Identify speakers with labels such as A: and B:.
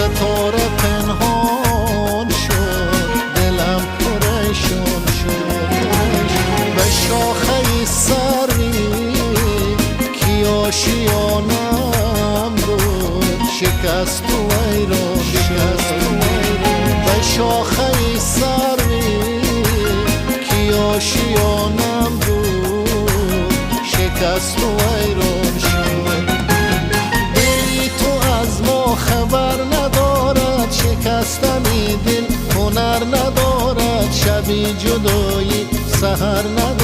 A: ستاره پنهان شد، دلم پریشان شد. به شاخه سروی کی آشیانم بود، شکست و ویران شد. به شاخه سروی کی آشیانم بود، شکست و ویران شد. دلی تو از ما خبر ندارد، شکستنی دل هنر ندارد، شبی جدایی سحر ندارد.